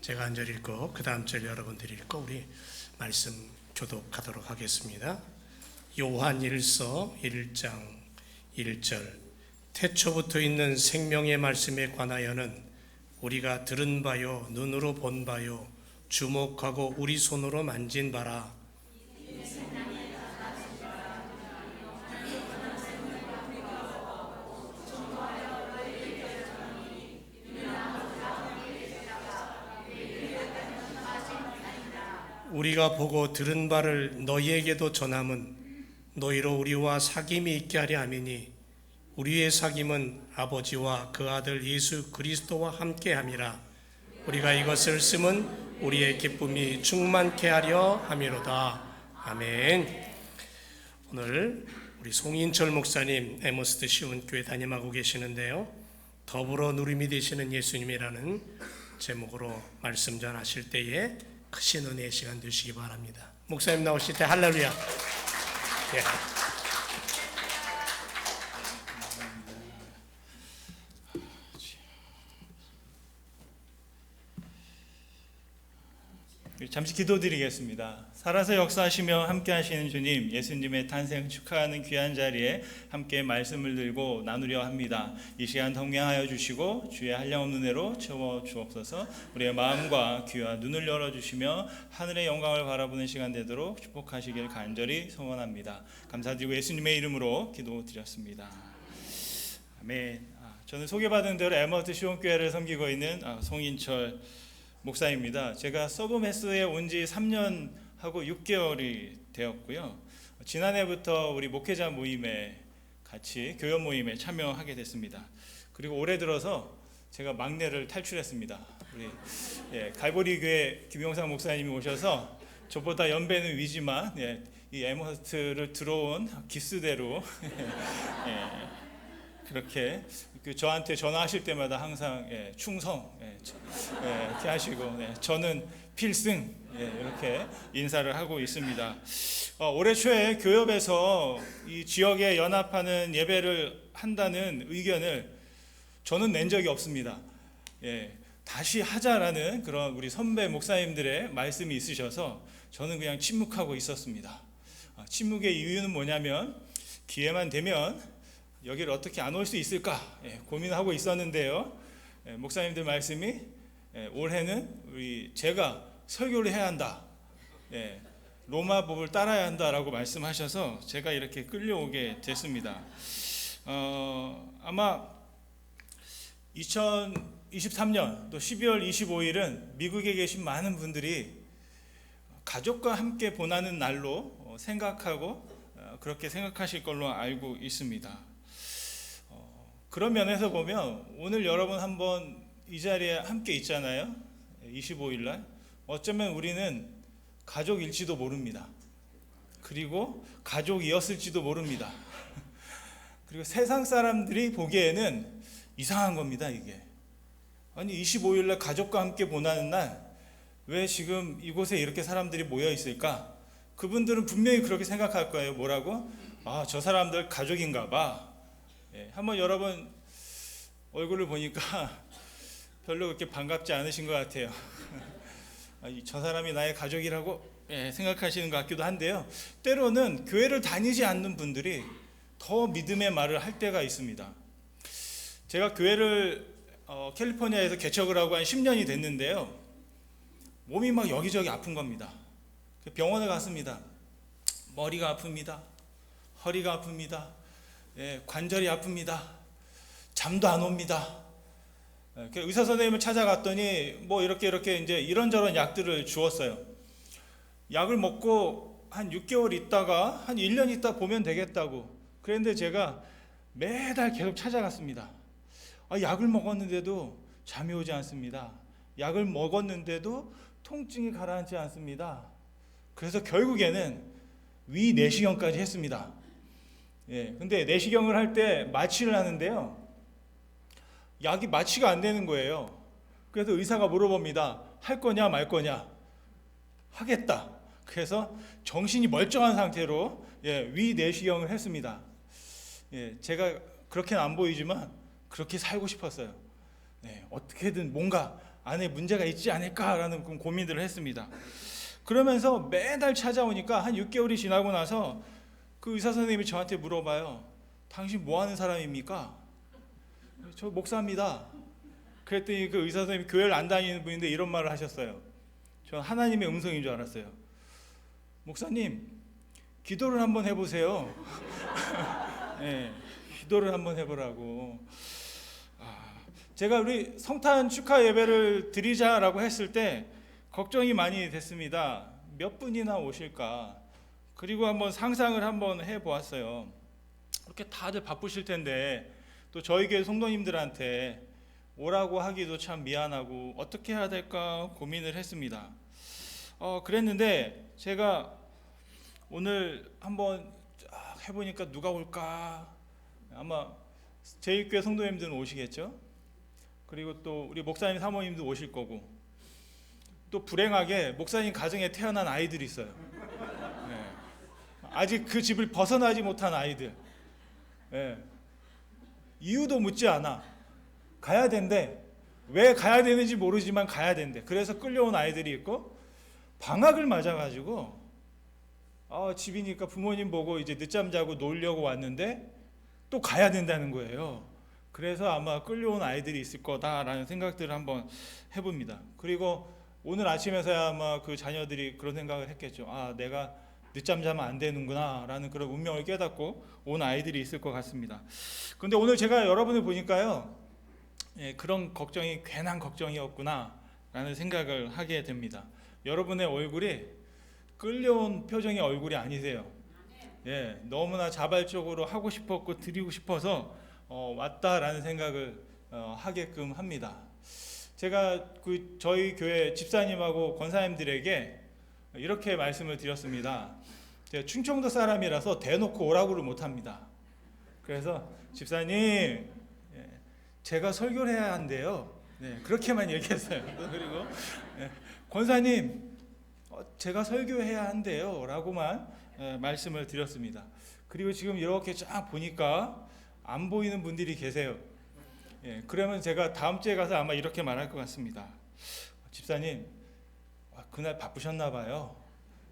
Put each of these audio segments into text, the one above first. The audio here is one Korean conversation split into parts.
제가 한 절 읽고 그 다음 절 여러분들이 읽고 우리 말씀 교독하도록 하겠습니다. 요한 1서 1장 1절. 태초부터 있는 생명의 말씀에 관하여는 우리가 들은 바요 눈으로 본 바요 주목하고 우리 손으로 만진 바라. 우리가 보고 들은 바를 너희에게도 전함은 너희로 우리와 사귐이 있게 하려 함이니 우리의 사귐은 아버지와 그 아들 예수 그리스도와 함께 함이라. 우리가 이것을 쓰면 우리의 기쁨이 충만케 하려 함이로다. 아멘. 오늘 우리 송인철 목사님 에머스트 시온교회 담임하고 계시는데요, 더불어 누림이 되시는 예수님이라는 제목으로 말씀 전하실 때에 크신 은혜의 시간 되시기 바랍니다. 목사님 나오실 때 할렐루야. 예. 잠시 기도드리겠습니다. 살아서 역사하시며 함께 하시는 주님, 예수님의 탄생 축하하는 귀한 자리에 함께 말씀을 들고 나누려 합니다. 이 시간 동행하여 주시고 주의 한량없는 은혜로 채워 주옵소서. 우리의 마음과 귀와 눈을 열어주시며 하늘의 영광을 바라보는 시간 되도록 축복하시길 간절히 소원합니다. 감사드리고 예수님의 이름으로 기도드렸습니다. 아멘. 저는 소개받은 대로 에머스트 시온교회를 섬기고 있는 송인철 목사입니다. 제가 서브메스에 온 지 3년하고 6개월이 되었고요. 지난해부터 우리 목회자 모임에 같이 교연 모임에 참여하게 됐습니다. 그리고 올해 들어서 제가 막내를 탈출했습니다. 우리 갈보리 교회 김용상 목사님이 오셔서 저보다 연배는 위지만 이 에머스트를 들어온 기수대로 그렇게 저한테 전화하실 때마다 항상 충성 이렇게 하시고 저는 필승 이렇게 인사를 하고 있습니다. 올해 초에 교협에서 이 지역에 연합하는 예배를 한다는 의견을 저는 낸 적이 없습니다. 다시 하자라는 그런 우리 선배 목사님들의 말씀이 있으셔서 저는 그냥 침묵하고 있었습니다. 침묵의 이유는 뭐냐면 기회만 되면 여기를 어떻게 안 올 수 있을까 고민하고 있었는데요, 목사님들 말씀이 올해는 제가 설교를 해야 한다, 로마 법을 따라야 한다라고 말씀하셔서 제가 이렇게 끌려오게 됐습니다. 아마 2023년 또 12월 25일은 미국에 계신 많은 분들이 가족과 함께 보내는 날로 생각하고 그렇게 생각하실 걸로 알고 있습니다. 그런 면에서 보면 오늘 여러분 한번 이 자리에 함께 있잖아요. 25일 날 어쩌면 우리는 가족일지도 모릅니다. 그리고 가족이었을지도 모릅니다. 그리고 세상 사람들이 보기에는 이상한 겁니다. 이게 아니 25일 날 가족과 함께 보내는 날 왜 지금 이곳에 이렇게 사람들이 모여 있을까? 그분들은 분명히 그렇게 생각할 거예요. 뭐라고? 저 사람들 가족인가 봐. 한번 여러분 얼굴을 보니까 별로 그렇게 반갑지 않으신 것 같아요. 저 사람이 나의 가족이라고 생각하시는 것 같기도 한데요, 때로는 교회를 다니지 않는 분들이 더 믿음의 말을 할 때가 있습니다. 제가 교회를 캘리포니아에서 개척을 하고 한 10년이 됐는데요, 몸이 막 여기저기 아픈 겁니다. 병원에 갔습니다. 머리가 아픕니다. 허리가 아픕니다. 관절이 아픕니다. 잠도 안 옵니다. 의사 선생님을 찾아갔더니 뭐 이렇게 이제 이런저런 약들을 주었어요. 약을 먹고 한 6개월 있다가 한 1년 있다 보면 되겠다고. 그런데 제가 매달 계속 찾아갔습니다. 약을 먹었는데도 잠이 오지 않습니다. 약을 먹었는데도 통증이 가라앉지 않습니다. 그래서 결국에는 위 내시경까지 했습니다. 근데 내시경을 할 때 마취를 하는데요, 약이 마취가 안 되는 거예요. 그래서 의사가 물어봅니다. 할 거냐 말 거냐? 하겠다. 그래서 정신이 멀쩡한 상태로 위 내시경을 했습니다. 제가 그렇게는 안 보이지만 그렇게 살고 싶었어요. 어떻게든 뭔가 안에 문제가 있지 않을까라는 고민들을 했습니다. 그러면서 매달 찾아오니까 한 6개월이 지나고 나서 그 의사 선생님이 저한테 물어봐요. 당신 뭐 하는 사람입니까? 저 목사입니다. 그랬더니 그 의사 선생님이 교회를 안 다니는 분인데 이런 말을 하셨어요. 저는 하나님의 음성인 줄 알았어요. 목사님, 기도를 한번 해보세요. 네, 기도를 한번 해보라고. 제가 우리 성탄 축하 예배를 드리자라고 했을 때 걱정이 많이 됐습니다. 몇 분이나 오실까? 그리고 한번 상상을 한번 해보았어요. 그렇게 다들 바쁘실 텐데 또 저희 교회 성도님들한테 오라고 하기도 참 미안하고 어떻게 해야 될까 고민을 했습니다. 그랬는데 제가 오늘 한번 해보니까 누가 올까? 아마 제1교회 성도님들은 오시겠죠? 그리고 또 우리 목사님 사모님도 오실 거고, 또 불행하게 목사님 가정에 태어난 아이들이 있어요. 네. 아직 그 집을 벗어나지 못한 아이들. 네. 이유도 묻지 않아. 가야 된대. 왜 가야 되는지 모르지만 가야 된대. 그래서 끌려온 아이들이 있고, 방학을 맞아가지고 집이니까 부모님 보고 이제 늦잠 자고 놀려고 왔는데 또 가야 된다는 거예요. 그래서 아마 끌려온 아이들이 있을 거다라는 생각들을 한번 해봅니다. 그리고 오늘 아침에서야 아마 그 자녀들이 그런 생각을 했겠죠. 내가 늦잠 자면 안 되는구나 라는 그런 운명을 깨닫고 온 아이들이 있을 것 같습니다. 그런데 오늘 제가 여러분을 보니까요, 그런 걱정이 괜한 걱정이었구나 라는 생각을 하게 됩니다. 여러분의 얼굴이 끌려온 표정의 얼굴이 아니세요. 너무나 자발적으로 하고 싶었고 드리고 싶어서 왔다라는 생각을 하게끔 합니다. 제가 저희 교회 집사님하고 권사님들에게 이렇게 말씀을 드렸습니다. 제가 충청도 사람이라서 대놓고 오라고를 못합니다. 그래서 집사님, 제가 설교를 해야 한대요. 그렇게만 얘기했어요. 그리고 권사님, 제가 설교해야 한대요 라고만 말씀을 드렸습니다. 그리고 지금 이렇게 쫙 보니까 안 보이는 분들이 계세요. 그러면 제가 다음 주에 가서 아마 이렇게 말할 것 같습니다. 집사님, 그날 바쁘셨나 봐요.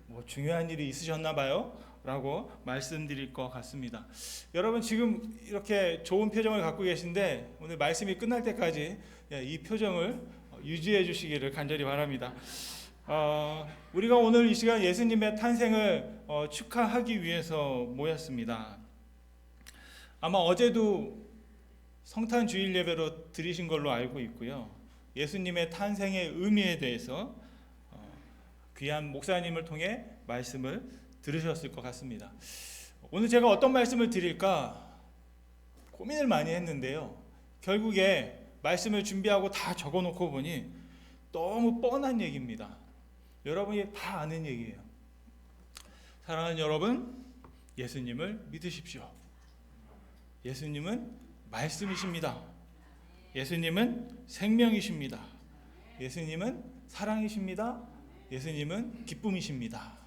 뭐 중요한 일이 있으셨나 봐요 라고 말씀드릴 것 같습니다. 여러분 지금 이렇게 좋은 표정을 갖고 계신데 오늘 말씀이 끝날 때까지 이 표정을 유지해 주시기를 간절히 바랍니다. 우리가 오늘 이 시간 예수님의 탄생을 축하하기 위해서 모였습니다. 아마 어제도 성탄 주일 예배로 드리신 걸로 알고 있고요. 예수님의 탄생의 의미에 대해서 귀한 목사님을 통해 말씀을 들으셨을 것 같습니다. 오늘 제가 어떤 말씀을 드릴까 고민을 많이 했는데요. 결국에 말씀을 준비하고 다 적어놓고 보니 너무 뻔한 얘기입니다. 여러분이 다 아는 얘기예요. 사랑하는 여러분, 예수님을 믿으십시오. 예수님은 말씀이십니다. 예수님은 생명이십니다. 예수님은 사랑이십니다. 예수님은 기쁨이십니다.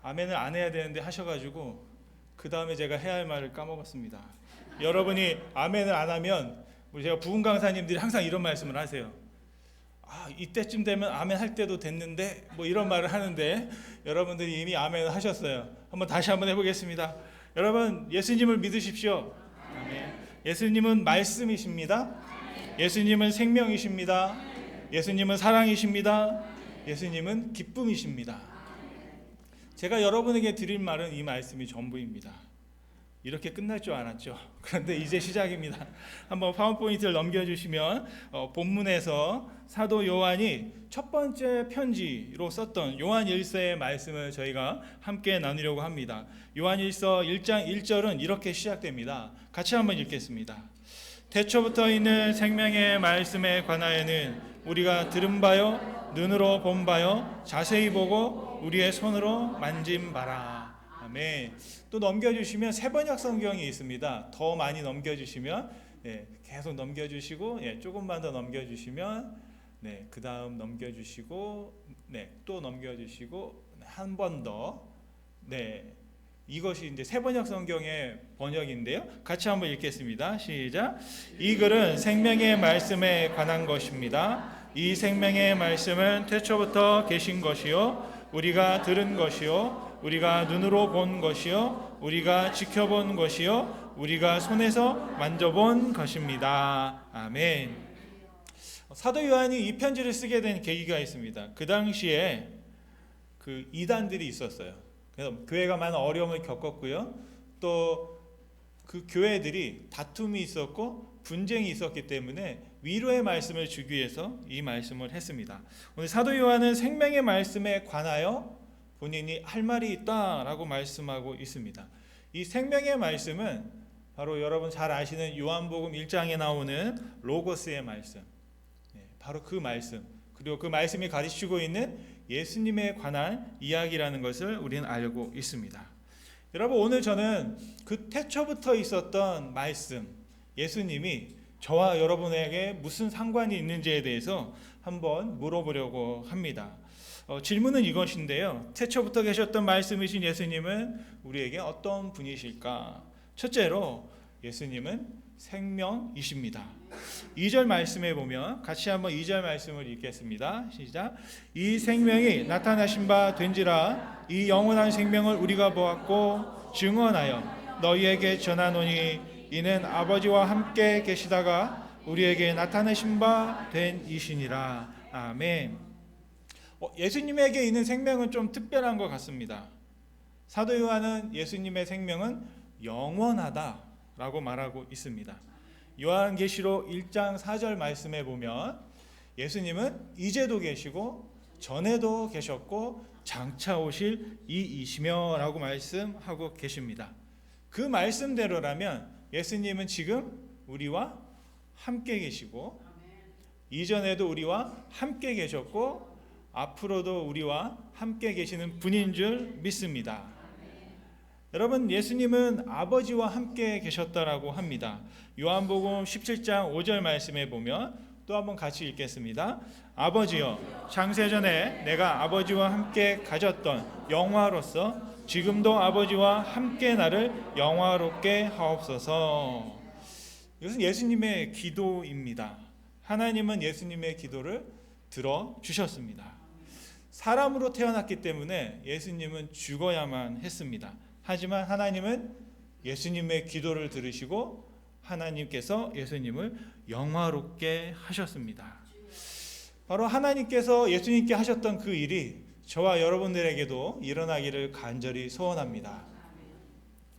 아멘을 안 해야 되는데 하셔가지고 그 다음에 제가 해야 할 말을 까먹었습니다. 여러분이 아멘을 안 하면 우리 제가 부흥 강사님들이 항상 이런 말씀을 하세요. 이때쯤 되면 아멘 할 때도 됐는데 뭐 이런 말을 하는데 여러분들이 이미 아멘을 하셨어요. 다시 한번 해보겠습니다. 여러분, 예수님을 믿으십시오. 아멘. 예수님은 말씀이십니다. 예수님은 생명이십니다. 예수님은 사랑이십니다. 예수님은 기쁨이십니다. 제가 여러분에게 드릴 말은 이 말씀이 전부입니다. 이렇게 끝날 줄 알았죠. 그런데 이제 시작입니다. 한번 파워포인트를 넘겨주시면 본문에서 사도 요한이 첫 번째 편지로 썼던 요한 1서의 말씀을 저희가 함께 나누려고 합니다. 요한 1서 1장 1절은 이렇게 시작됩니다. 같이 한번 읽겠습니다. 태초부터 있는 생명의 말씀에 관하여는 우리가 들은 바요 눈으로 본 바요 자세히 보고 우리의 손으로 만진 바라. 아멘. 또 넘겨주시면 세번역 성경이 있습니다. 더 많이 넘겨주시면 계속 넘겨주시고 조금만 더 넘겨주시면 그 다음 넘겨주시고 또 넘겨주시고 한 번 더 이것이 이제 새번역 성경의 번역인데요. 같이 한번 읽겠습니다. 시작. 이 글은 생명의 말씀에 관한 것입니다. 이 생명의 말씀은 태초부터 계신 것이요 우리가 들은 것이요 우리가 눈으로 본 것이요 우리가 지켜본 것이요 우리가 손에서 만져본 것입니다. 아멘. 사도 요한이 이 편지를 쓰게 된 계기가 있습니다. 그 당시에 그 이단들이 있었어요. 그래서 교회가 많은 어려움을 겪었고요. 또 그 교회들이 다툼이 있었고 분쟁이 있었기 때문에 위로의 말씀을 주기 위해서 이 말씀을 했습니다. 오늘 사도 요한은 생명의 말씀에 관하여 본인이 할 말이 있다라고 말씀하고 있습니다. 이 생명의 말씀은 바로 여러분 잘 아시는 요한복음 1장에 나오는 로고스의 말씀, 바로 그 말씀, 그리고 그 말씀이 가르치고 있는 예수님에 관한 이야기라는 것을 우리는 알고 있습니다. 여러분, 오늘 저는 그 태초부터 있었던 말씀, 예수님이 저와 여러분에게 무슨 상관이 있는지에 대해서 한번 물어보려고 합니다. 질문은 이것인데요. 태초부터 계셨던 말씀이신 예수님은 우리에게 어떤 분이실까? 첫째로 예수님은 생명이십니다. 2절 말씀에 보면 같이 한번 2절 말씀을 읽겠습니다. 시작. 이 생명이 나타나신 바 된지라 이 영원한 생명을 우리가 보았고 증언하여 너희에게 전하노니 이는 아버지와 함께 계시다가 우리에게 나타나신 바 된 이시니라. 아멘. 예수님에게 있는 생명은 좀 특별한 것 같습니다. 사도 요한은 예수님의 생명은 영원하다라고 말하고 있습니다. 요한계시록 1장 4절 말씀에 보면 예수님은 이제도 계시고 전에도 계셨고 장차 오실 이이시며 라고 말씀하고 계십니다. 그 말씀대로라면 예수님은 지금 우리와 함께 계시고 이전에도 우리와 함께 계셨고 앞으로도 우리와 함께 계시는 분인 줄 믿습니다. 여러분, 예수님은 아버지와 함께 계셨다라고 합니다. 요한복음 17장 5절 말씀에 보면 또 한번 같이 읽겠습니다. 아버지여, 창세전에 내가 아버지와 함께 가졌던 영화로서 지금도 아버지와 함께 나를 영화롭게 하옵소서. 이것은 예수님의 기도입니다. 하나님은 예수님의 기도를 들어주셨습니다. 사람으로 태어났기 때문에 예수님은 죽어야만 했습니다. 하지만 하나님은 예수님의 기도를 들으시고 하나님께서 예수님을 영화롭게 하셨습니다. 바로 하나님께서 예수님께 하셨던 그 일이 저와 여러분들에게도 일어나기를 간절히 소원합니다.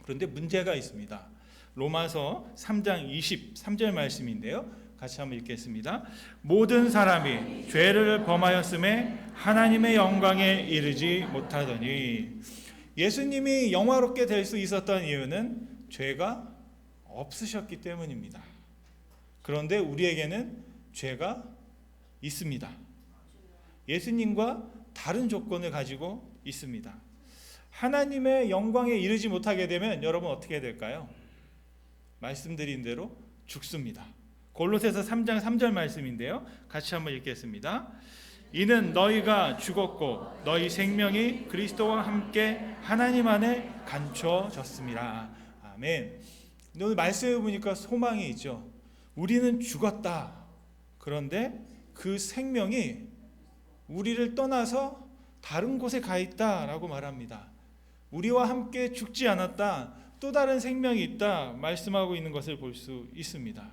그런데 문제가 있습니다. 로마서 3장 23절 말씀인데요. 같이 한번 읽겠습니다. 모든 사람이 죄를 범하였음에 하나님의 영광에 이르지 못하더니. 예수님이 영화롭게 될 수 있었던 이유는 죄가 없으셨기 때문입니다. 그런데 우리에게는 죄가 있습니다. 예수님과 다른 조건을 가지고 있습니다. 하나님의 영광에 이르지 못하게 되면 여러분 어떻게 될까요? 말씀드린 대로 죽습니다. 골로새서 3장 3절 말씀인데요. 같이 한번 읽겠습니다. 이는 너희가 죽었고 너희 생명이 그리스도와 함께 하나님 안에 감춰졌습니다. 아멘. 오늘 말씀해 보니까 소망이 있죠. 우리는 죽었다. 그런데 그 생명이 우리를 떠나서 다른 곳에 가 있다라고 말합니다. 우리와 함께 죽지 않았다. 또 다른 생명이 있다 말씀하고 있는 것을 볼 수 있습니다.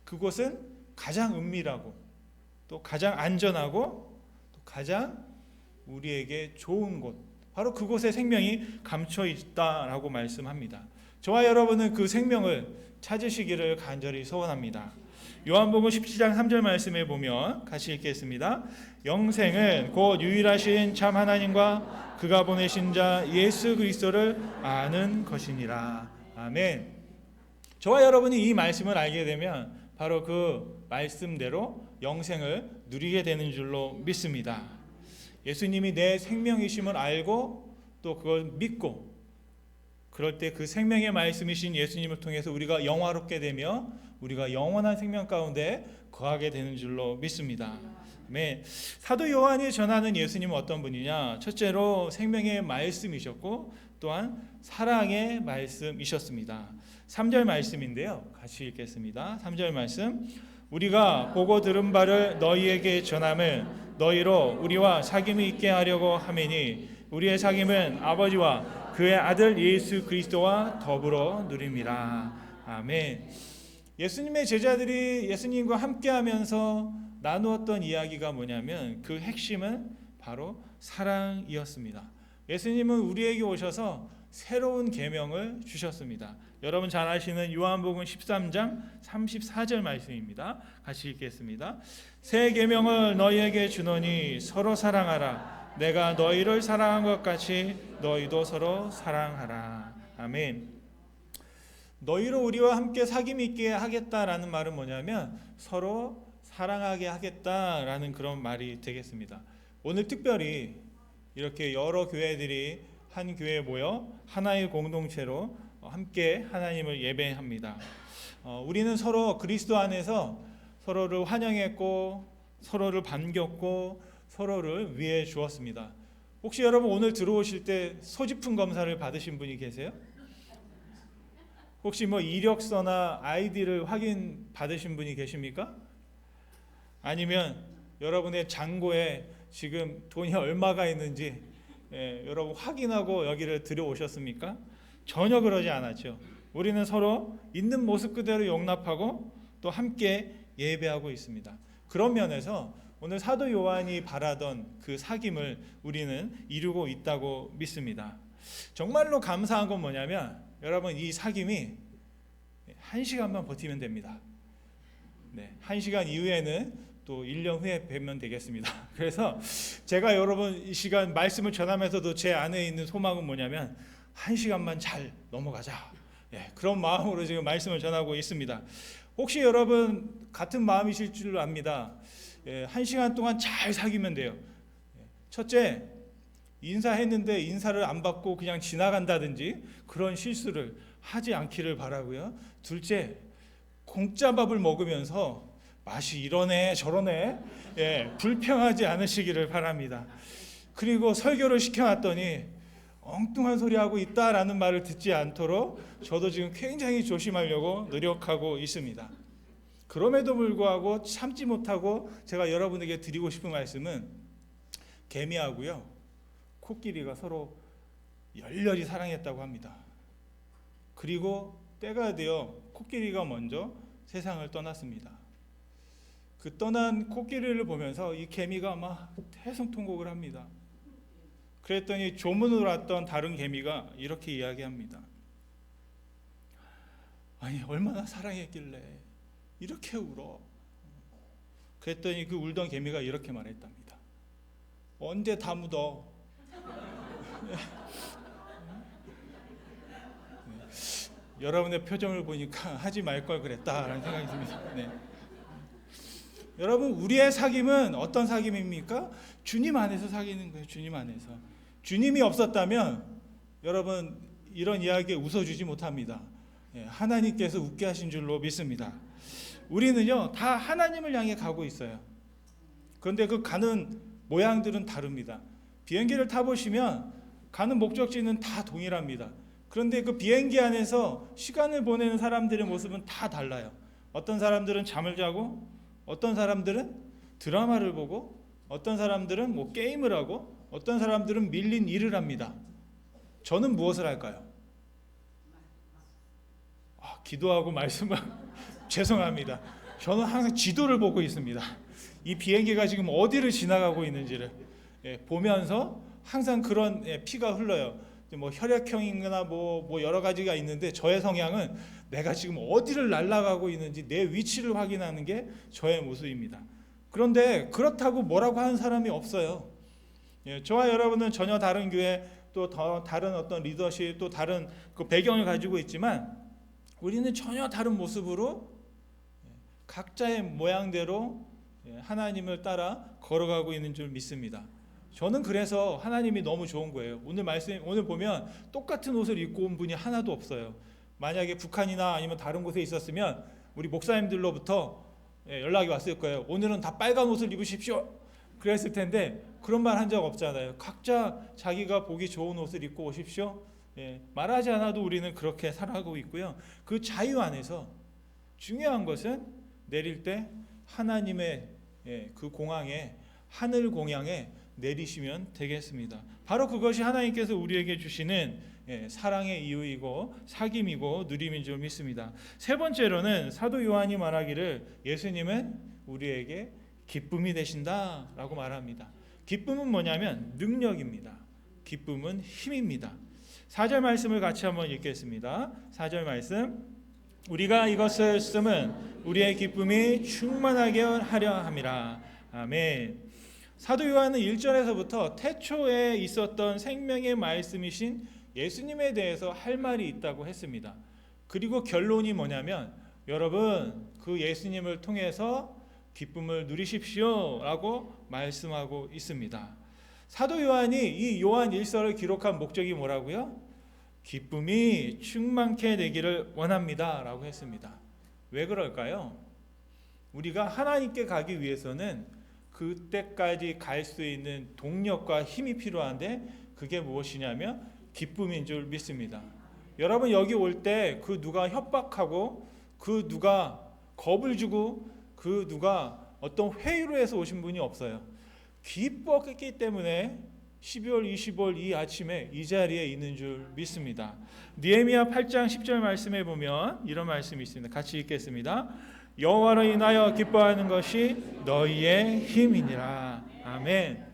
그곳은 가장 은밀하고 또 가장 안전하고 또 가장 우리에게 좋은 곳, 바로 그곳에 생명이 감춰 있다라고 말씀합니다. 저와 여러분은 그 생명을 찾으시기를 간절히 소원합니다. 요한복음 17장 3절 말씀에 보면 같이 읽겠습니다. 영생은 곧 유일하신 참 하나님과 그가 보내신 자 예수 그리스도를 아는 것이니라. 아멘. 저와 여러분이 이 말씀을 알게 되면 바로 그 말씀대로 영생을 누리게 되는 줄로 믿습니다. 예수님이 내 생명이심을 알고 또 그걸 믿고 그럴 때 그 생명의 말씀이신 예수님을 통해서 우리가 영화롭게 되며 우리가 영원한 생명 가운데 거하게 되는 줄로 믿습니다. 네. 사도 요한이 전하는 예수님은 어떤 분이냐? 첫째로 생명의 말씀이셨고 또한 사랑의 말씀이셨습니다. 3절 말씀인데요. 같이 읽겠습니다. 3절 말씀. 우리가 보고 들은 바를 너희에게 전함을 너희로 우리와 사귐이 있게 하려고 하매니 우리의 사귐은 아버지와 그의 아들 예수 그리스도와 더불어 누림이라. 아멘. 예수님의 제자들이 예수님과 함께하면서 나누었던 이야기가 뭐냐면 그 핵심은 바로 사랑이었습니다. 예수님은 우리에게 오셔서 새로운 계명을 주셨습니다. 여러분 잘 아시는 요한복음 13장 34절 말씀입니다. 같이 읽겠습니다. 새 계명을 너희에게 주노니 서로 사랑하라. 내가 너희를 사랑한 것 같이 너희도 서로 사랑하라. 아멘. 너희로 우리와 함께 사귐 있게 하겠다라는 말은 뭐냐면 서로 사랑하게 하겠다라는 그런 말이 되겠습니다. 오늘 특별히 이렇게 여러 교회들이 한 교회에 모여 하나의 공동체로 함께 하나님을 예배합니다. 우리는 서로 그리스도 안에서 서로를 환영했고 서로를 반겼고 서로를 위해 주었습니다. 혹시 여러분 오늘 들어오실 때 소지품 검사를 받으신 분이 계세요? 혹시 뭐 이력서나 아이디를 확인 받으신 분이 계십니까? 아니면 여러분의 잔고에 지금 돈이 얼마가 있는지 여러분 확인하고 여기를 들여오셨습니까? 전혀 그러지 않았죠. 우리는 서로 있는 모습 그대로 용납하고 또 함께 예배하고 있습니다. 그런 면에서 오늘 사도 요한이 바라던 그 사귐을 우리는 이루고 있다고 믿습니다. 정말로 감사한 건 뭐냐면 여러분 이 사귐이 1시간만 버티면 됩니다. 네, 1시간 이후에는 또 1년 후에 뵈면 되겠습니다. 그래서 제가 여러분 이 시간 말씀을 전하면서도 제 안에 있는 소망은 뭐냐면 1시간만 잘 넘어가자. 그런 마음으로 지금 말씀을 전하고 있습니다. 혹시 여러분 같은 마음이실 줄 압니다. 1시간 동안 잘 사귀면 돼요. 첫째, 인사했는데 인사를 안 받고 그냥 지나간다든지 그런 실수를 하지 않기를 바라고요. 둘째, 공짜 밥을 먹으면서 맛이 이러네 저러네 불평하지 않으시기를 바랍니다. 그리고 설교를 시켜놨더니 엉뚱한 소리 하고 있다라는 말을 듣지 않도록 저도 지금 굉장히 조심하려고 노력하고 있습니다. 그럼에도 불구하고 참지 못하고 제가 여러분에게 드리고 싶은 말씀은 개미하고요 코끼리가 서로 열렬히 사랑했다고 합니다. 그리고 때가 되어 코끼리가 먼저 세상을 떠났습니다. 그 떠난 코끼리를 보면서 이 개미가 막 태성통곡을 합니다. 그랬더니 조문으로 왔던 다른 개미가 이렇게 이야기합니다. 아니 얼마나 사랑했길래 이렇게 울어. 그랬더니 그 울던 개미가 이렇게 말했답니다. 언제 다 묻어. 여러분의 표정을 보니까 하지 말 걸 그랬다라는 생각이 듭니다. 네. 여러분 우리의 사귐은 어떤 사귐입니까? 주님 안에서 사귀는 거예요. 주님 안에서. 주님이 없었다면 여러분 이런 이야기에 웃어주지 못합니다. 하나님께서 웃게 하신 줄로 믿습니다. 우리는요 다 하나님을 향해 가고 있어요. 그런데 그 가는 모양들은 다릅니다. 비행기를 타보시면 가는 목적지는 다 동일합니다. 그런데 그 비행기 안에서 시간을 보내는 사람들의 모습은 다 달라요. 어떤 사람들은 잠을 자고 어떤 사람들은 드라마를 보고 어떤 사람들은 뭐 게임을 하고 어떤 사람들은 밀린 일을 합니다. 저는 무엇을 할까요? 기도하고 말씀을 죄송합니다. 저는 항상 지도를 보고 있습니다. 이 비행기가 지금 어디를 지나가고 있는지를 보면서 항상 그런 피가 흘러요. 뭐 혈액형이나 뭐 여러 가지가 있는데 저의 성향은 내가 지금 어디를 날아가고 있는지 내 위치를 확인하는 게 저의 모습입니다. 그런데 그렇다고 뭐라고 하는 사람이 없어요. 저와 여러분은 전혀 다른 교회 또 다른 어떤 리더십 또 다른 그 배경을 가지고 있지만 우리는 전혀 다른 모습으로 각자의 모양대로 하나님을 따라 걸어가고 있는 줄 믿습니다. 저는 그래서 하나님이 너무 좋은 거예요. 오늘 보면 똑같은 옷을 입고 온 분이 하나도 없어요. 만약에 북한이나 아니면 다른 곳에 있었으면 우리 목사님들로부터 연락이 왔을 거예요. 오늘은 다 빨간 옷을 입으십시오. 그랬을 텐데 그런 말 한 적 없잖아요. 각자 자기가 보기 좋은 옷을 입고 오십시오. 말하지 않아도 우리는 그렇게 살아가고 있고요. 그 자유 안에서 중요한 것은 내릴 때 하나님의 그 공항에, 하늘 공양에 내리시면 되겠습니다. 바로 그것이 하나님께서 우리에게 주시는 사랑의 이유이고 사귐이고 누림인 줄 믿습니다. 세 번째로는 사도 요한이 말하기를 예수님은 우리에게 기쁨이 되신다라고 말합니다. 기쁨은 뭐냐면 능력입니다. 기쁨은 힘입니다. 4절 말씀을 같이 한번 읽겠습니다. 4절 말씀, 우리가 이것을 쓰면 우리의 기쁨이 충만하게 하려 함이라. 아멘. 사도 요한은 1절에서부터 태초에 있었던 생명의 말씀이신 예수님에 대해서 할 말이 있다고 했습니다. 그리고 결론이 뭐냐면 여러분 그 예수님을 통해서 기쁨을 누리십시오 라고 말씀하고 있습니다. 사도 요한이 이 요한 1서를 기록한 목적이 뭐라고요? 기쁨이 충만케 되기를 원합니다 라고 했습니다. 왜 그럴까요? 우리가 하나님께 가기 위해서는 그때까지 갈 수 있는 동력과 힘이 필요한데 그게 무엇이냐면 기쁨인 줄 믿습니다. 여러분 여기 올 때 그 누가 협박하고 그 누가 겁을 주고 그 누가 어떤 회의로 해서 오신 분이 없어요. 기뻤기 때문에 12월 25일 이 아침에 이 자리에 있는 줄 믿습니다. 느헤미야 8장 10절 말씀에 보면 이런 말씀이 있습니다. 같이 읽겠습니다. 여호와로 인하여 기뻐하는 것이 너희의 힘이니라. 아멘.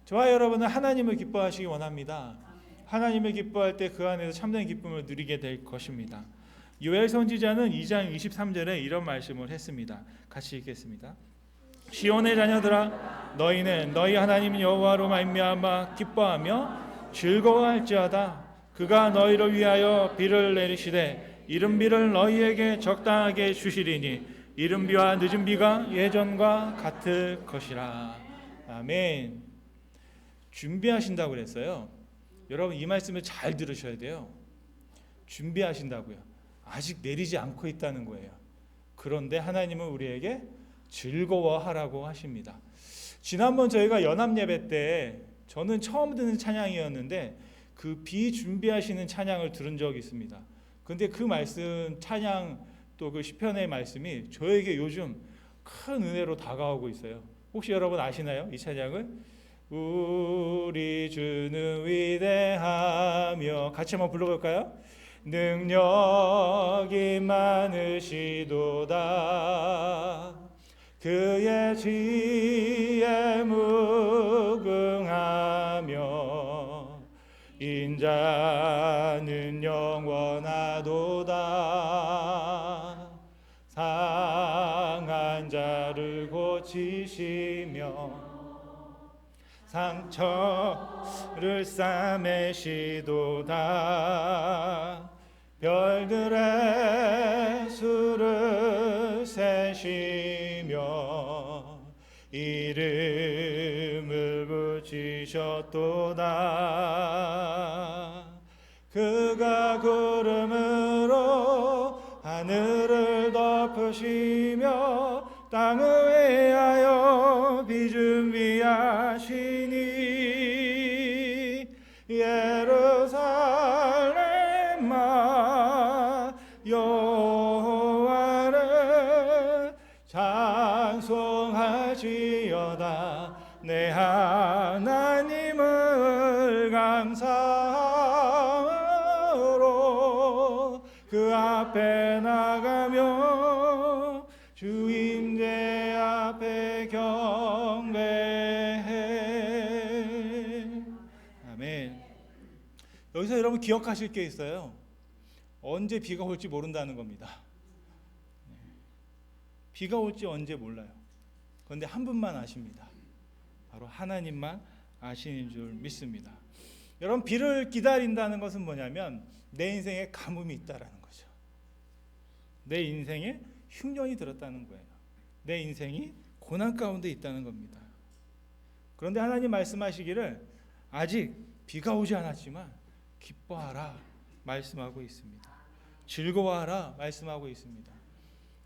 저와 여러분은 하나님을 기뻐하시기 원합니다. 하나님을 기뻐할 때 그 안에서 참된 기쁨을 누리게 될 것입니다. 요엘 선지자는 2장 23절에 이런 말씀을 했습니다. 같이 읽겠습니다. 시온의 자녀들아 너희는 너희 하나님 여호와로 말미암아 기뻐하며 즐거워할지어다. 그가 너희를 위하여 비를 내리시되 이른 비를 너희에게 적당하게 주시리니 이른 비와 늦은 비가 예전과 같을 것이라. 아멘. 준비하신다고 그랬어요. 여러분 이 말씀을 잘 들으셔야 돼요. 준비하신다고요. 아직 내리지 않고 있다는 거예요. 그런데 하나님은 우리에게 즐거워하라고 하십니다. 지난번 저희가 연합 예배 때 저는 처음 듣는 찬양이었는데 그 비준비하시는 찬양을 들은 적이 있습니다. 근데 그 말씀 찬양 또 그 시편의 말씀이 저에게 요즘 큰 은혜로 다가오고 있어요. 혹시 여러분 아시나요? 이 찬양을? 우리 주는 위대하며 같이 한번 불러볼까요? 능력이 많으시도다 그의 지혜 무궁하며 인자는 영원하도다 상한 자를 고치시며 상처를 싸매시도다 별들의 수를 세시며 이름을 붙이셨도다 그가 구름으로 하늘을 덮으시며 땅을 위하여 비 준비하시니 예루살렘아 여호와를 찬송할지어다 내 하나님을 감사로 그 앞에 나가며 주 임재 앞에 경배해. 아멘. 여기서 여러분 기억하실 게 있어요. 언제 비가 올지 모른다는 겁니다. 비가 올지 언제 몰라요. 그런데 한 분만 아십니다. 바로 하나님만 아시는 줄 믿습니다. 여러분 비를 기다린다는 것은 뭐냐면 내 인생에 가뭄이 있다라는 거죠. 내 인생에 흉년이 들었다는 거예요. 내 인생이 고난 가운데 있다는 겁니다. 그런데 하나님 말씀하시기를 아직 비가 오지 않았지만 기뻐하라 말씀하고 있습니다. 즐거워하라 말씀하고 있습니다.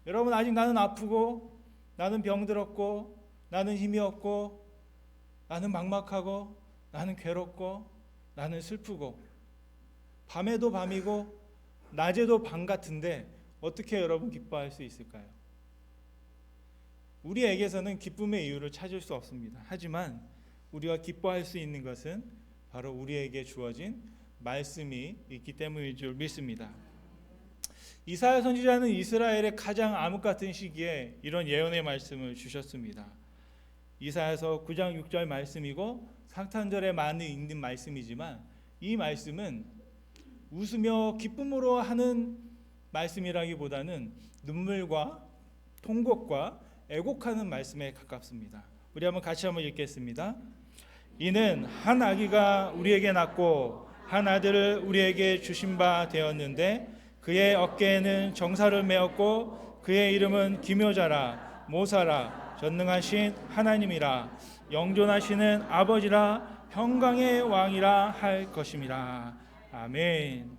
여러분, 아직 나는 아프고 나는 병들었고 나는 힘이 없고 나는 막막하고 나는 괴롭고 나는 슬프고 밤에도 밤이고 낮에도 밤 같은데 어떻게 여러분 기뻐할 수 있을까요? 우리에게서는 기쁨의 이유를 찾을 수 없습니다. 하지만 우리가 기뻐할 수 있는 것은 바로 우리에게 주어진 말씀이 있기 때문일 줄 믿습니다. 이사야 선지자는 이스라엘의 가장 암흑 같은 시기에 이런 예언의 말씀을 주셨습니다. 이사야서 9장 6절 말씀이고 상탄절에 많이 읽는 말씀이지만 이 말씀은 웃으며 기쁨으로 하는 말씀이라기보다는 눈물과 통곡과 애곡하는 말씀에 가깝습니다. 우리 같이 한번 읽겠습니다. 이는 한 아기가 우리에게 낳고 한 아들을 우리에게 주신 바 되었는데 그의 어깨에는 정사를 메었고 그의 이름은 기묘자라 모사라 전능하신 하나님이라 영존하시는 아버지라 평강의 왕이라 할 것임이라. 아멘.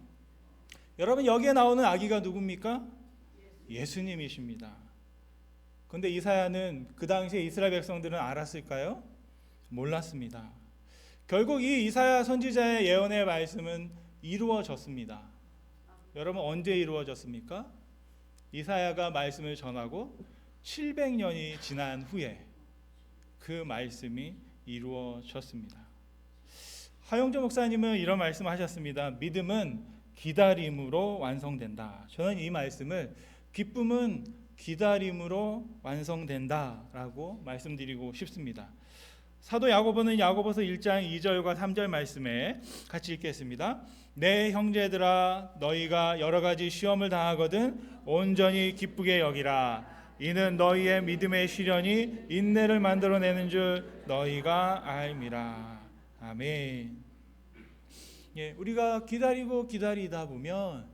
여러분, 여기에 나오는 아기가 누굽니까? 예수님이십니다. 그런데 이사야는 그 당시에 이스라엘 백성들은 알았을까요? 몰랐습니다. 결국 이 이사야 선지자의 예언의 말씀은 이루어졌습니다. 여러분, 언제 이루어졌습니까? 이사야가 말씀을 전하고 700년이 지난 후에 그 말씀이 이루어졌습니다. 하용조 목사님은 이런 말씀하셨습니다. 믿음은 기다림으로 완성된다. 저는 이 말씀을 기쁨은 기다림으로 완성된다라고 말씀드리고 싶습니다. 사도 야고보는 야고보서 1장 2절과 3절 말씀에 같이 읽겠습니다. 내 형제들아 너희가 여러 가지 시험을 당하거든 온전히 기쁘게 여기라. 이는 너희의 믿음의 시련이 인내를 만들어내는 줄 너희가 알미라. 아멘. 우리가 기다리고 기다리다 보면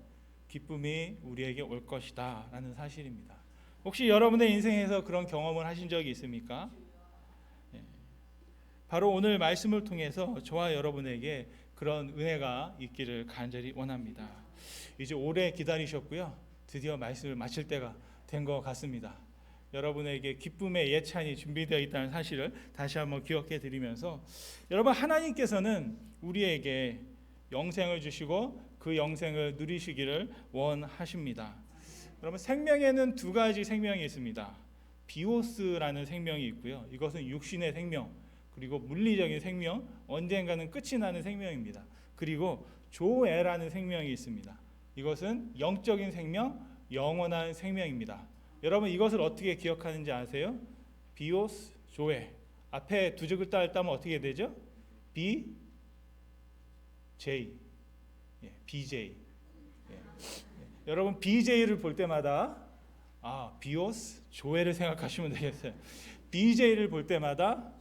기쁨이 우리에게 올 것이다 라는 사실입니다. 혹시 여러분의 인생에서 그런 경험을 하신 적이 있습니까? 바로 오늘 말씀을 통해서 저와 여러분에게 그런 은혜가 있기를 간절히 원합니다. 이제 오래 기다리셨고요. 드디어 말씀을 마칠 때가 된 것 같습니다. 여러분에게 기쁨의 예찬이 준비되어 있다는 사실을 다시 한번 기억해 드리면서, 여러분, 하나님께서는 우리에게 영생을 주시고 그 영생을 누리시기를 원하십니다. 여러분, 생명에는 두 가지 생명이 있습니다. 비오스라는 생명이 있고요. 이것은 육신의 생명, 그리고 물리적인 생명, 언젠가는 끝이 나는 생명입니다. 그리고 조에라는 생명이 있습니다. 이것은 영적인 생명, 영원한 생명입니다. 여러분, 이것을 어떻게 기억하는지 아세요? 비오스, 조에. 앞에 두 글자를 따면 어떻게 되죠? B, J. BJ. 여러분, BJ를 볼 때마다 비오스, 조에를 생각하시면 되겠어요. BJ를 볼 때마다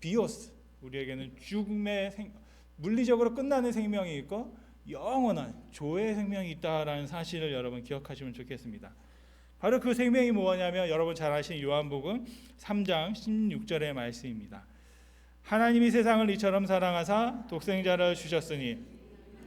비오스, 우리에게는 죽음의 물리적으로 끝나는 생명이 있고 영원한 조의 생명이 있다라는 사실을 여러분 기억하시면 좋겠습니다. 바로 그 생명이 뭐냐면 여러분 잘 아시는 요한복음 3장 16절의 말씀입니다. 하나님이 세상을 이처럼 사랑하사 독생자를 주셨으니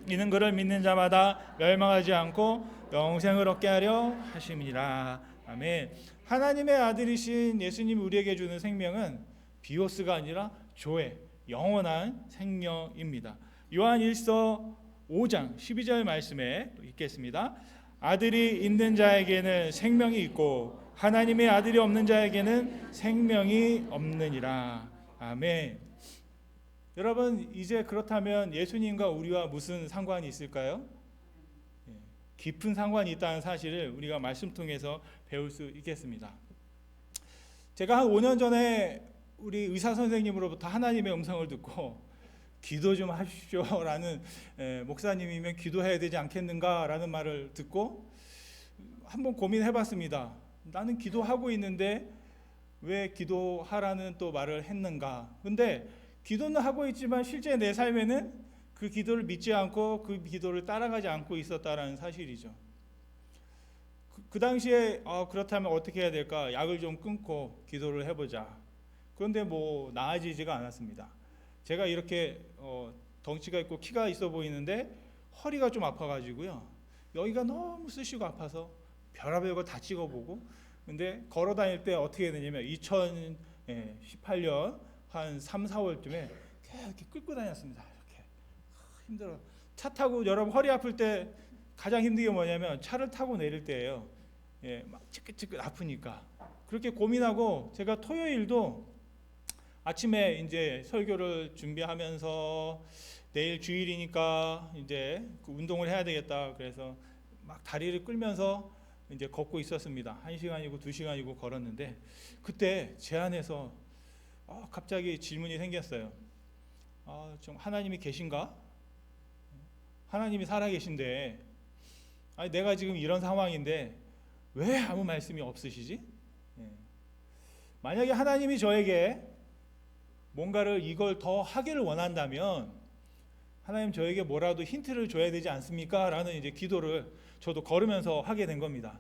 이는 그를 믿는 자마다 멸망하지 않고 영생을 얻게 하려 하심이라. 아멘. 하나님의 아들이신 예수님이 우리에게 주는 생명은 비오스가 아니라 조의 영원한 생명입니다. 요한 1서 5장 12절 말씀에 읽겠습니다. 아들이 있는 자에게는 생명이 있고 하나님의 아들이 없는 자에게는 생명이 없느니라. 아멘. 여러분, 이제 그렇다면 예수님과 우리와 무슨 상관이 있을까요? 깊은 상관이 있다는 사실을 우리가 말씀 통해서 배울 수 있겠습니다. 제가 한 5년 전에 우리 의사 선생님으로부터 하나님의 음성을 듣고 기도 좀 하십시오라는, 목사님이면 기도해야 되지 않겠는가라는 말을 듣고 한번 고민해봤습니다. 나는 기도하고 있는데 왜 기도하라는 또 말을 했는가? 근데 기도는 하고 있지만 실제 내 삶에는 그 기도를 믿지 않고 그 기도를 따라가지 않고 있었다라는 사실이죠. 그 당시에 그렇다면 어떻게 해야 될까? 약을 좀 끊고 기도를 해보자. 그런데 뭐 나아지지가 않았습니다. 제가 이렇게 덩치가 있고 키가 있어 보이는데 허리가 좀 아파가지고요. 여기가 너무 쑤시고 아파서 별의별 거 다 찍어보고, 근데 걸어 다닐 때 어떻게 되냐면 2018년 한 3, 4월쯤에 이렇게 끌고 다녔습니다. 이렇게 힘들어. 차 타고, 여러분 허리 아플 때 가장 힘든 게 뭐냐면 차를 타고 내릴 때예요. 막 찌끗찌끗 아프니까. 그렇게 고민하고 제가 토요일도 아침에 이제 설교를 준비하면서 내일 주일이니까 이제 그 운동을 해야 되겠다. 그래서 막 다리를 끌면서 이제 걷고 있었습니다. 1시간이고 2시간이고 걸었는데, 그때 제 안에서 갑자기 질문이 생겼어요. 좀 하나님이 계신가? 하나님이 살아계신데, 아니 내가 지금 이런 상황인데 왜 아무 말씀이 없으시지? 만약에 하나님이 저에게 뭔가를 이걸 더 하기를 원한다면 하나님 저에게 뭐라도 힌트를 줘야 되지 않습니까? 라는 이제 기도를 저도 걸으면서 하게 된 겁니다.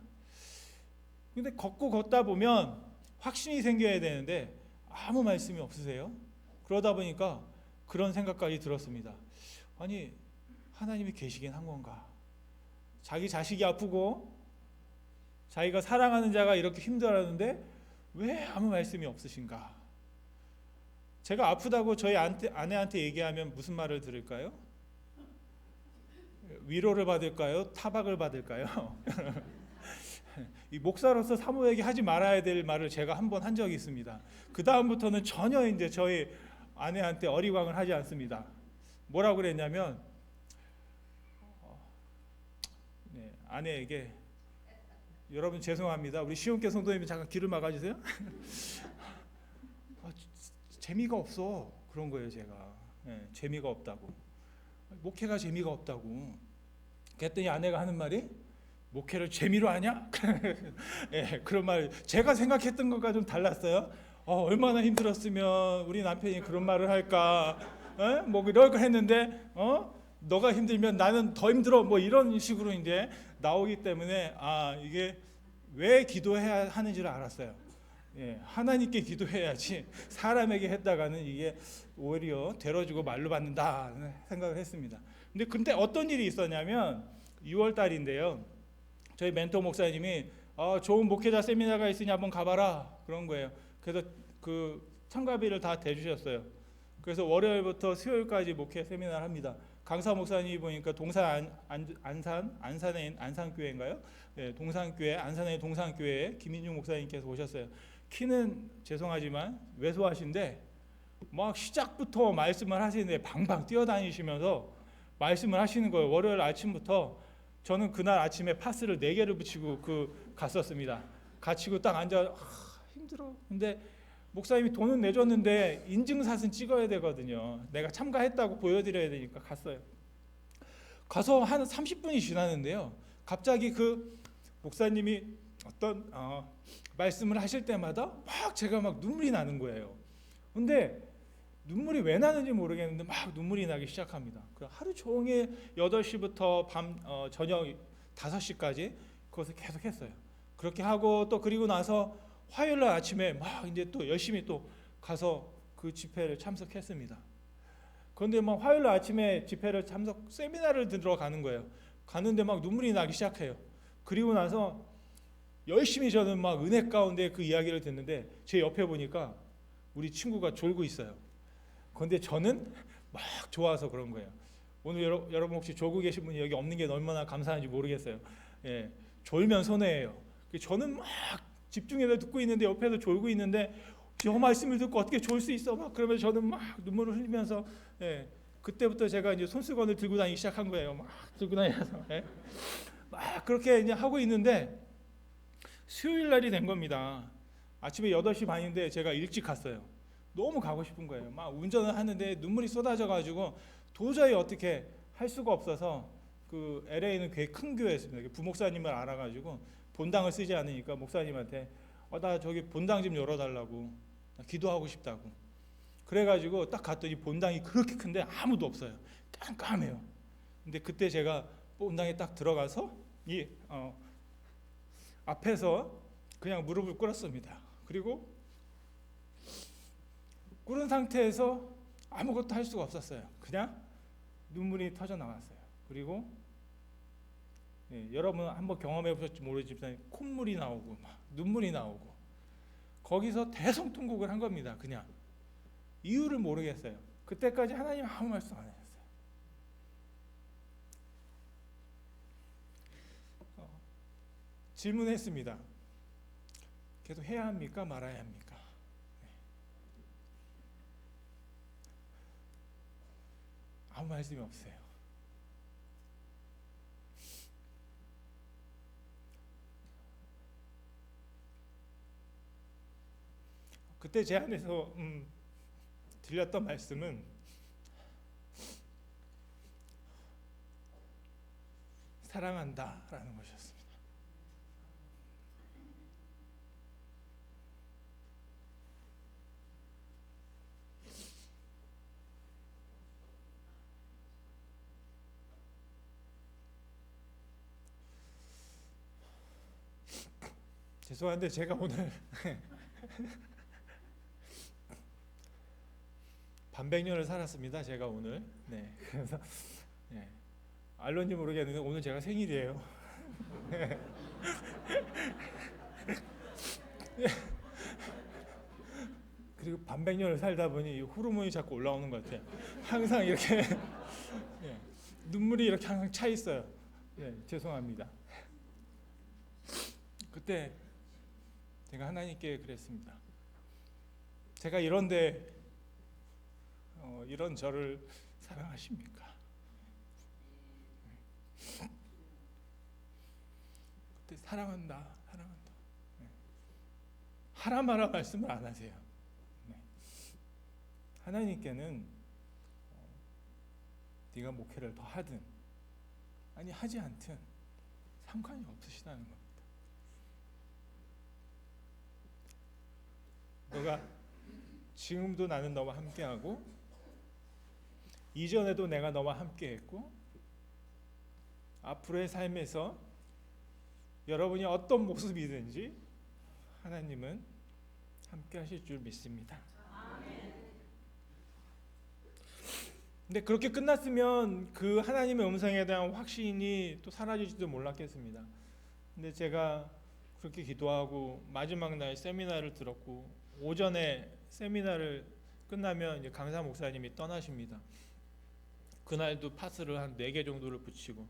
근데 걷다 보면 확신이 생겨야 되는데 아무 말씀이 없으세요. 그러다 보니까 그런 생각까지 들었습니다. 아니 하나님이 계시긴 한 건가? 자기 자식이 아프고 자기가 사랑하는 자가 이렇게 힘들어하는데 왜 아무 말씀이 없으신가? 제가 아프다고 저희 아내한테 얘기하면 무슨 말을 들을까요? 위로를 받을까요? 타박을 받을까요? 이 목사로서 사모에게 하지 말아야 될 말을 제가 한 번 한 적이 있습니다. 그 다음부터는 전혀 이제 저희 아내한테 어리광을 하지 않습니다. 뭐라고 그랬냐면 아내에게, 여러분 죄송합니다. 우리 시온교 성도님 잠깐 귀를 막아주세요. 재미가 없어. 그런 거예요 제가. 재미가 없다고. 목회가 재미가 없다고. 그랬더니 아내가 하는 말이, 목회를 재미로 하냐? 그런 말. 제가 생각했던 것과 좀 달랐어요. 얼마나 힘들었으면 우리 남편이 그런 말을 할까? 뭐 이럴 거 했는데 너가 힘들면 나는 더 힘들어. 뭐 이런 식으로 이제 나오기 때문에 이게 왜 기도해야 하는지를 알았어요. 하나님께 기도해야지 사람에게 했다가는 이게 오히려 되러지고 말로 받는다 생각을 했습니다. 근데 어떤 일이 있었냐면 6월 달인데요. 저희 멘토 목사님이 좋은 목회자 세미나가 있으니 한번 가봐라 그런 거예요. 그래서 그 참가비를 다 대주셨어요. 그래서 월요일부터 수요일까지 목회 세미나를 합니다. 강사 목사님이 보니까 동산 안산에 있는 안산교회인가요? 동산교회, 안산의 동산교회에 김인중 목사님께서 오셨어요. 키는 죄송하지만 왜소하신데 막 시작부터 말씀을 하시는데 방방 뛰어다니시면서 말씀을 하시는 거예요. 월요일 아침부터. 저는 그날 아침에 파스를 4개를 붙이고 갔었습니다. 갇히고 딱 앉아 힘들어. 근데 목사님이 돈은 내줬는데 인증사진 찍어야 되거든요. 내가 참가했다고 보여드려야 되니까 갔어요. 가서 한 30분이 지났는데요. 갑자기 그 목사님이 어떤 말씀을 하실 때마다 제가 눈물이 나는 거예요. 근데 눈물이 왜 나는지 모르겠는데 눈물이 나기 시작합니다. 하루 종일 8시부터 저녁 5시까지 그것을 계속 했어요. 그렇게 하고 또 그리고 나서 화요일 날 아침에 이제 또 열심히 또 가서 그 집회를 참석했습니다. 그런데 화요일 날 아침에 집회를 세미나를 들어가는 거예요. 가는데 눈물이 나기 시작해요. 그리고 나서 열심히 저는 은혜 가운데 그 이야기를 듣는데 제 옆에 보니까 우리 친구가 졸고 있어요. 그런데 저는 좋아서 그런 거예요. 오늘 여러분 혹시 졸고 계신 분이 여기 없는 게 얼마나 감사한지 모르겠어요. 졸면 손해예요. 저는 집중해서 듣고 있는데 옆에서 졸고 있는데 저 말씀을 듣고 어떻게 졸 수 있어? 그러면서 저는 눈물을 흘리면서 그때부터 제가 이제 손수건을 들고 다니기 시작한 거예요. 들고 다니면서 그렇게 이제 하고 있는데 수요일 날이 된 겁니다. 아침에 8시 반인데 제가 일찍 갔어요. 너무 가고 싶은 거예요. 운전을 하는데 눈물이 쏟아져 가지고 도저히 어떻게 할 수가 없어서 그 LA는 꽤 큰 교회였습니다. 부목사님을 알아가지고 본당을 쓰지 않으니까 목사님한테 나 저기 본당 좀 열어달라고, 나 기도하고 싶다고. 그래가지고 딱 갔더니 본당이 그렇게 큰데 아무도 없어요. 깜깜해요. 근데 그때 제가 본당에 딱 들어가서 앞에서 그냥 무릎을 꿇었습니다. 그리고 꿇은 상태에서 아무것도 할 수가 없었어요. 그냥 눈물이 터져 나왔어요. 그리고 여러분 한번 경험해 보셨지 모르지만 콧물이 나오고 막 눈물이 나오고, 거기서 대성통곡을 한 겁니다. 그냥 이유를 모르겠어요. 그때까지 하나님 아무 말씀 안 하셨어요. 질문했습니다. 계속 해야 합니까? 말아야 합니까? 아무 말씀이 없어요. 그때 제 안에서 들렸던 말씀은 사랑한다라는 것이었습니다. 죄송한데 제가 오늘 반백년을 살았습니다. 제가 오늘. 그래서 알런지 모르겠는데 오늘 제가 생일이에요. 그리고 반백년을 살다 보니 호르몬이 자꾸 올라오는 것 같아요. 항상 이렇게 눈물이 이렇게 항상 차 있어요. 죄송합니다. 그때 제가 하나님께 그랬습니다. 제가 이런데 이런 저를 사랑하십니까? 그때 사랑한다. 하라 마라 말씀을 안 하세요. 하나님께는 네가 목회를 더 하든 아니 하지 않든 상관이 없으시다는 겁니다. 너가 지금도 나는 너와 함께하고 이전에도 내가 너와 함께했고 앞으로의 삶에서 여러분이 어떤 모습이든지 하나님은 함께하실 줄 믿습니다. 근데 그렇게 끝났으면 그 하나님의 음성에 대한 확신이 또 사라질지도 몰랐겠습니다. 근데 제가 그렇게 기도하고 마지막 날 세미나를 들었고 오전에 세미나를 끝나면 이제 강사 목사님이 떠나십니다. 그날도 파스를 한 4개 정도를 붙이고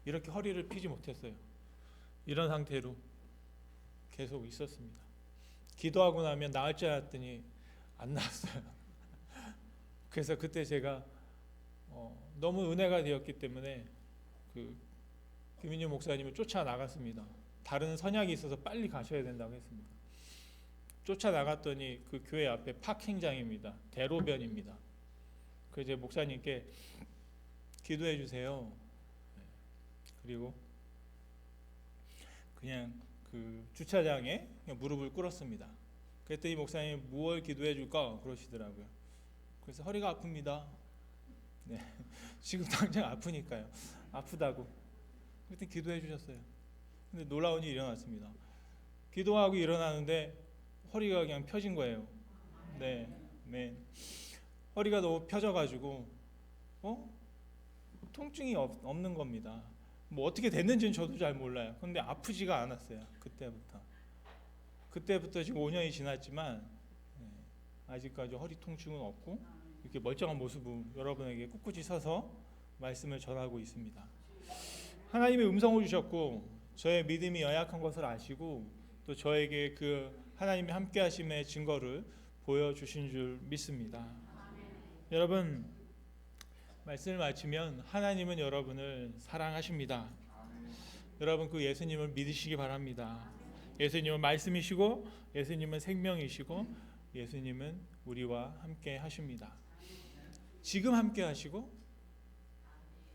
이렇게 허리를 펴지 못했어요. 이런 상태로 계속 있었습니다. 기도하고 나면 나을 줄 알았더니 안 나왔어요. 그래서 그때 제가 너무 은혜가 되었기 때문에 그 김인유 목사님을 쫓아나갔습니다. 다른 선약이 있어서 빨리 가셔야 된다고 했습니다. 쫓아나갔더니 그 교회 앞에 파킹장입니다. 대로변입니다. 그래서 이제 목사님께 기도해 주세요. 그리고 그냥 그 주차장에 그냥 무릎을 꿇었습니다. 그랬더니 목사님이 무엇을 기도해 줄까 그러시더라고요. 그래서 허리가 아픕니다. 지금 당장 아프니까요. 아프다고. 그때 기도해 주셨어요. 근데 놀라운 일이 일어났습니다. 기도하고 일어나는데 허리가 그냥 펴진 거예요. 허리가 너무 펴져가지고 통증이 없는 겁니다. 뭐 어떻게 됐는지는 저도 잘 몰라요. 근데 아프지가 않았어요. 그때부터 지금 5년이 지났지만 아직까지 허리 통증은 없고 이렇게 멀쩡한 모습으로 여러분에게 꿋꿋이 서서 말씀을 전하고 있습니다. 하나님의 음성을 주셨고 저의 믿음이 연약한 것을 아시고 또 저에게 그 하나님의 함께 하심의 증거를 보여주신 줄 믿습니다. 여러분, 말씀을 마치면 하나님은 여러분을 사랑하십니다. 여러분 그 예수님을 믿으시기 바랍니다. 예수님은 말씀이시고 예수님은 생명이시고 예수님은 우리와 함께 하십니다. 지금 함께 하시고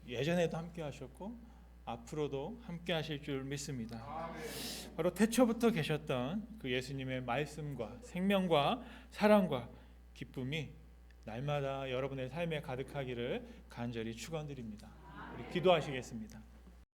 예전에도 함께 하셨고 앞으로도 함께 하실 줄 믿습니다. 바로 태초부터 계셨던 그 예수님의 말씀과 생명과 사랑과 기쁨이 날마다 여러분의 삶에 가득하기를 간절히 축원드립니다. 우리 기도하시겠습니다.